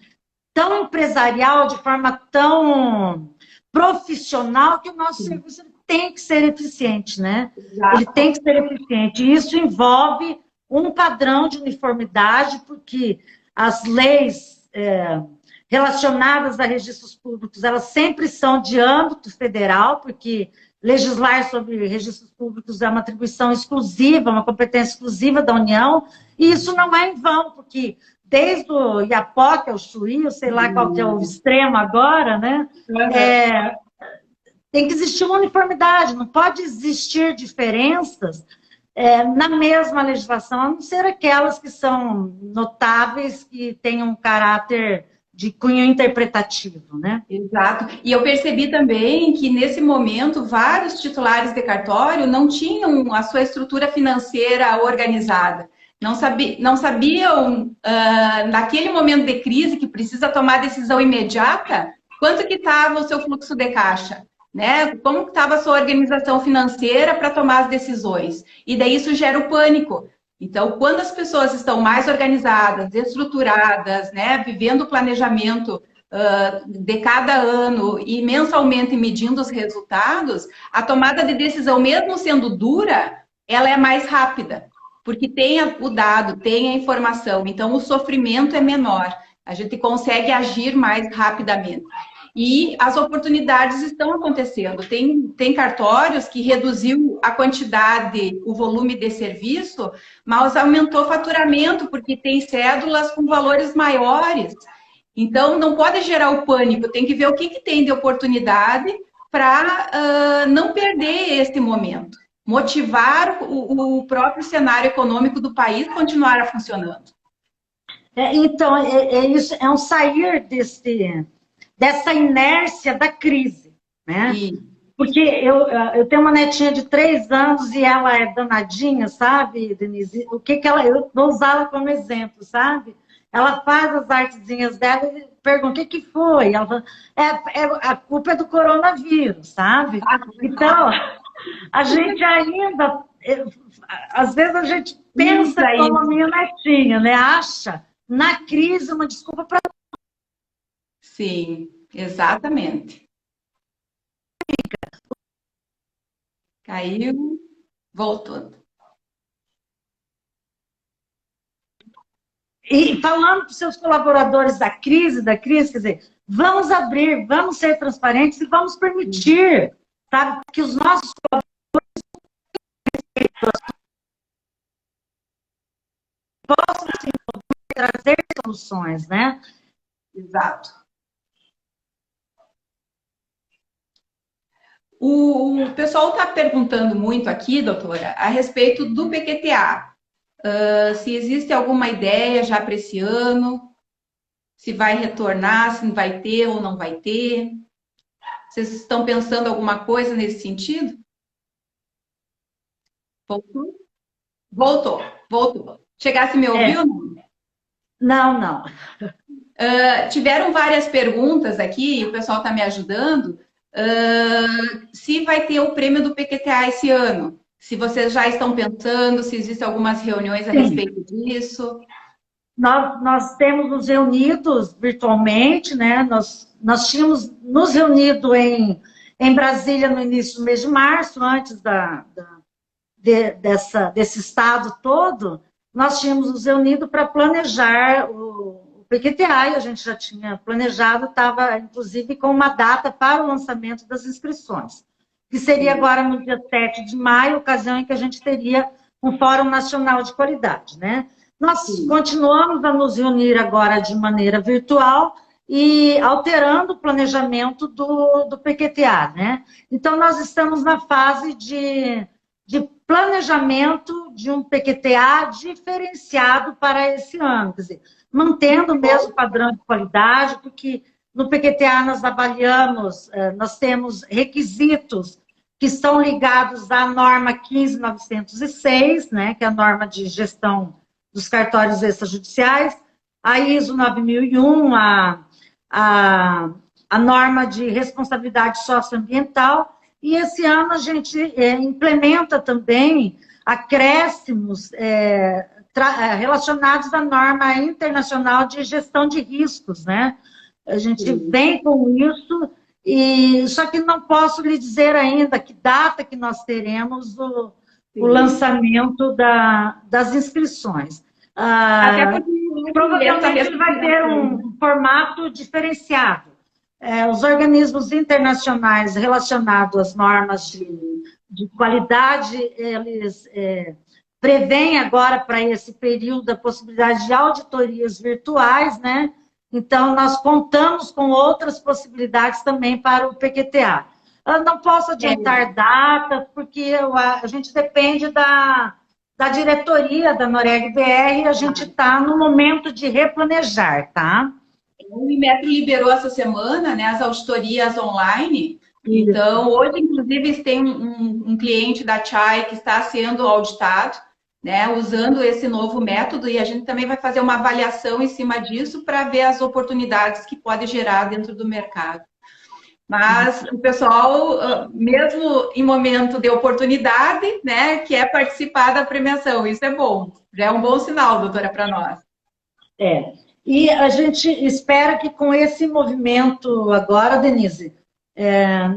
empresarial, de forma tão profissional, que o nosso serviço tem que ser eficiente, né? Exato. Ele tem que ser eficiente. E isso envolve um padrão de uniformidade, porque as leis relacionadas a registros públicos, elas sempre são de âmbito federal, porque legislar sobre registros públicos é uma atribuição exclusiva, uma competência exclusiva da União, e isso não é em vão, porque desde o Iapoca, o Chuí, eu sei lá qual que é o extremo agora, né? Tem que existir uma uniformidade, não pode existir diferenças na mesma legislação, a não ser aquelas que são notáveis, que têm um caráter de cunho interpretativo, né? Exato. E eu percebi também que, nesse momento, vários titulares de cartório não tinham a sua estrutura financeira organizada. Não sabiam, naquele momento de crise, que precisa tomar decisão imediata, quanto que estava o seu fluxo de caixa, né? Como que estava a sua organização financeira para tomar as decisões. E daí isso gera o pânico. Então, quando as pessoas estão mais organizadas, estruturadas, né, vivendo o planejamento de cada ano e mensalmente medindo os resultados, a tomada de decisão, mesmo sendo dura, ela é mais rápida, porque tem o dado, tem a informação, então o sofrimento é menor, a gente consegue agir mais rapidamente. E as oportunidades estão acontecendo. Tem cartórios que reduziu a quantidade, o volume de serviço, mas aumentou o faturamento, porque tem cédulas com valores maiores. Então, não pode gerar o pânico, tem que ver o que tem de oportunidade para não perder esse momento. Motivar o próprio cenário econômico do país continuar a funcionando. Então, isso, é um sair dessa inércia da crise, né? Porque eu tenho uma netinha de 3 anos e ela é danadinha, sabe, Denise? Eu vou usá-la como exemplo, sabe? Ela faz as artezinhas dela e pergunta: o que foi? Ela fala: a culpa é do coronavírus, sabe? Então, a gente ainda, às vezes a gente pensa como a minha netinha, né? Acha na crise uma desculpa para... Sim, exatamente. Caiu, voltou. E falando para os seus colaboradores da crise, quer dizer, vamos abrir, vamos ser transparentes e vamos permitir, sabe, que os nossos possam se trazer soluções, né? Exato. O pessoal está perguntando muito aqui, doutora, a respeito do PQTA. Se existe alguma ideia já para esse ano, se vai retornar, se vai ter ou não vai ter. Vocês estão pensando alguma coisa nesse sentido? Voltou? Voltou. Chegasse me ouviu? Não. Tiveram várias perguntas aqui, o pessoal está me ajudando. Se vai ter o prêmio do PQTA esse ano. Se vocês já estão pensando, se existem algumas reuniões a respeito disso. Nós temos nos reunidos virtualmente, né? Nós tínhamos nos reunido em Brasília no início do mês de março, antes desse estado todo. Nós tínhamos nos reunido para planejar o PQTA, e a gente já tinha planejado, estava inclusive com uma data para o lançamento das inscrições, que seria agora no dia 7 de maio, ocasião em que a gente teria um Fórum Nacional de Qualidade, né? Nós continuamos a nos reunir agora de maneira virtual e alterando o planejamento do PQTA, né? Então, nós estamos na fase de planejamento de um PQTA diferenciado para esse ano, quer dizer, mantendo o mesmo padrão de qualidade, porque no PQTA nós avaliamos, nós temos requisitos que estão ligados à norma 15.906, né, que é a norma de gestão dos cartórios extrajudiciais, a ISO 9001, a norma de responsabilidade socioambiental, e esse ano a gente implementa também acréscimos relacionados à norma internacional de gestão de riscos, né? A gente vem com isso, só que não posso lhe dizer ainda que data que nós teremos o lançamento das inscrições. Até porque provavelmente vai ter um formato diferenciado. Os organismos internacionais relacionados às normas de qualidade, eles prevêem agora para esse período a possibilidade de auditorias virtuais, né? Então, nós contamos com outras possibilidades também para o PQTA. Eu não posso adiantar datas, porque a gente depende da diretoria da Noreg-BR e a gente está no momento de replanejar, tá? O Inmetro liberou essa semana, né, as auditorias online. Então, hoje, inclusive, tem um cliente da Chai que está sendo auditado, né, usando esse novo método, e a gente também vai fazer uma avaliação em cima disso para ver as oportunidades que pode gerar dentro do mercado. Mas o pessoal, mesmo em momento de oportunidade, né, quer participar da premiação. Isso é bom. Já é um bom sinal, doutora, para nós. E a gente espera que com esse movimento agora, Denise,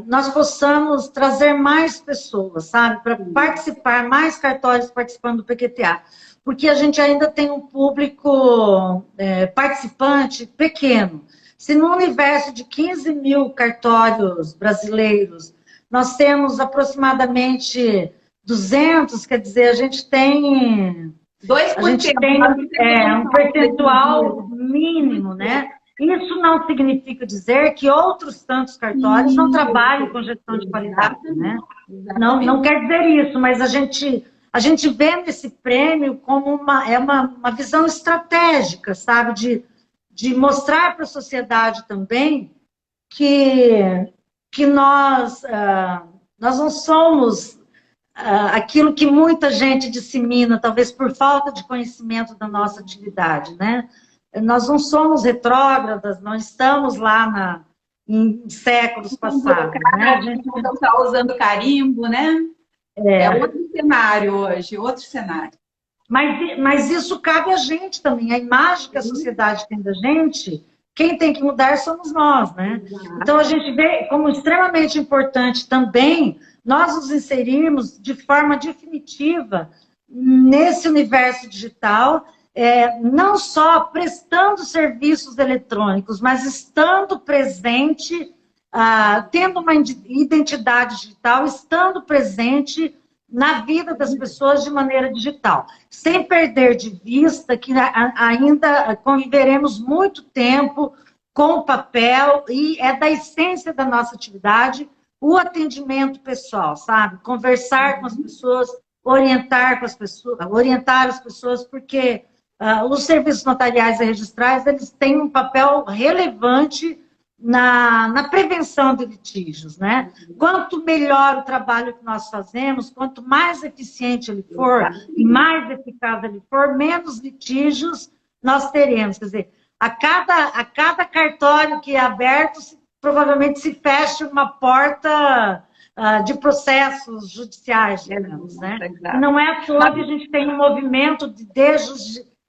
nós possamos trazer mais pessoas, sabe, para participar, mais cartórios participando do PQTA, porque a gente ainda tem um público participante pequeno. Se no universo de 15 mil cartórios brasileiros, nós temos aproximadamente 200, quer dizer, a gente tem 2%. A gente tem um percentual mínimo, né? Isso não significa dizer que outros tantos cartórios não trabalham com gestão de qualidade, né? Não quer dizer isso, mas a gente vê nesse prêmio como uma visão estratégica, sabe? De mostrar para a sociedade também que nós não somos aquilo que muita gente dissemina, talvez por falta de conhecimento da nossa atividade, né? Nós não somos retrógradas, não estamos lá em séculos passados. Né? A gente não está usando carimbo, né? É outro cenário hoje, outro cenário. Mas isso cabe a gente também, a imagem que a sociedade tem da gente, quem tem que mudar somos nós, né? Então a gente vê como extremamente importante também nós nos inserirmos de forma definitiva nesse universo digital, não só prestando serviços eletrônicos, mas estando presente, tendo uma identidade digital, estando presente na vida das pessoas de maneira digital, sem perder de vista que ainda conviveremos muito tempo com o papel e é da essência da nossa atividade o atendimento pessoal, sabe? Conversar com as pessoas, orientar as pessoas, porque os serviços notariais e registrais, eles têm um papel relevante na prevenção de litígios, né? Quanto melhor o trabalho que nós fazemos, quanto mais eficiente ele for e mais eficaz ele for, menos litígios nós teremos. Quer dizer, a cada cartório que é aberto, provavelmente se fecha uma porta de processos judiciais, digamos, né? Não é à toa que a gente tem um movimento de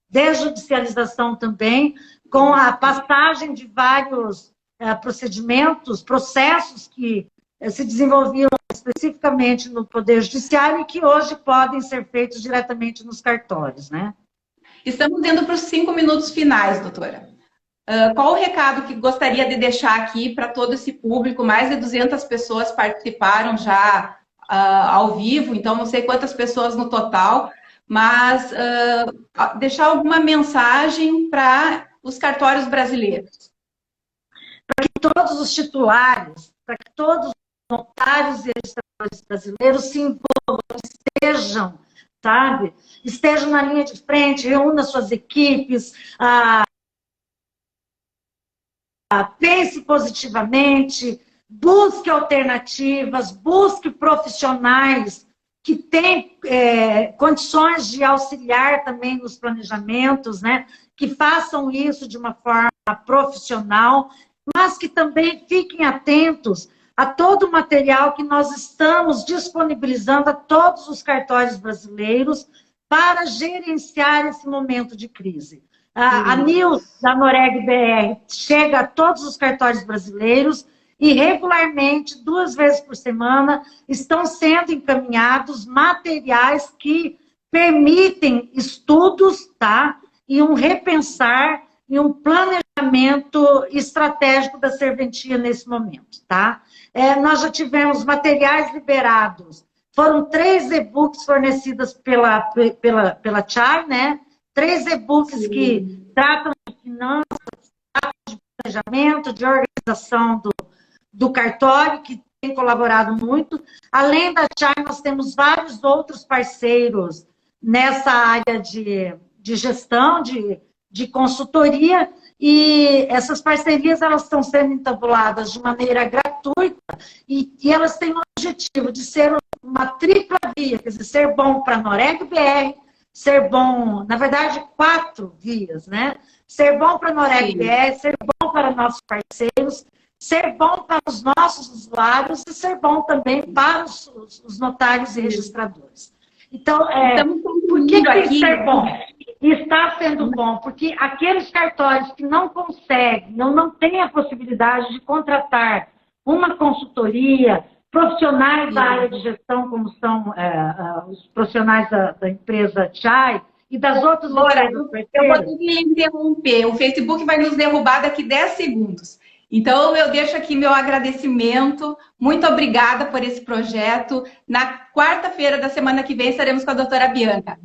desjudicialização também, com a passagem de vários processos que se desenvolviam especificamente no Poder Judiciário e que hoje podem ser feitos diretamente nos cartórios, né? Estamos indo para os 5 minutos finais, doutora. Qual o recado que gostaria de deixar aqui para todo esse público? Mais de 200 pessoas participaram já ao vivo, então não sei quantas pessoas no total, mas deixar alguma mensagem para os cartórios brasileiros. Para que todos os titulares, para que todos os notários e registradores brasileiros se envolvam, estejam, sabe? Estejam na linha de frente, reúnam suas equipes, pense positivamente, busque alternativas, busque profissionais que têm condições de auxiliar também nos planejamentos, né? Que façam isso de uma forma profissional, mas que também fiquem atentos a todo o material que nós estamos disponibilizando a todos os cartórios brasileiros para gerenciar esse momento de crise. A News da Noreg BR chega a todos os cartórios brasileiros e regularmente, 2 vezes por semana, estão sendo encaminhados materiais que permitem estudos, tá? E um repensar e um planejamento estratégico da serventia nesse momento, tá? Nós já tivemos materiais liberados. Foram 3 e-books fornecidos pela Chai, né? 3 e-books que tratam de finanças, de planejamento, de organização do cartório, que tem colaborado muito. Além da Chai, nós temos vários outros parceiros nessa área de gestão, de consultoria, e essas parcerias elas estão sendo entabuladas de maneira gratuita e elas têm o objetivo de ser uma tripla via, quer dizer, ser bom para a Noreg BR, ser bom, na verdade, 4 vias, né? Ser bom para a Noreg BR, ser bom para nossos parceiros, ser bom para os nossos usuários e ser bom também para os notários e registradores. Então, por que tem que ser bom? Está sendo bom, porque aqueles cartórios que não conseguem, não têm a possibilidade de contratar uma consultoria, profissionais da área de gestão, como são os profissionais da empresa Chai e das outras Laura, empresas eu vou parceiras. ter que interromper. O Facebook vai nos derrubar daqui 10 segundos. Então, eu deixo aqui meu agradecimento. Muito obrigada por esse projeto. Na quarta-feira da semana que vem, estaremos com a doutora Bianca.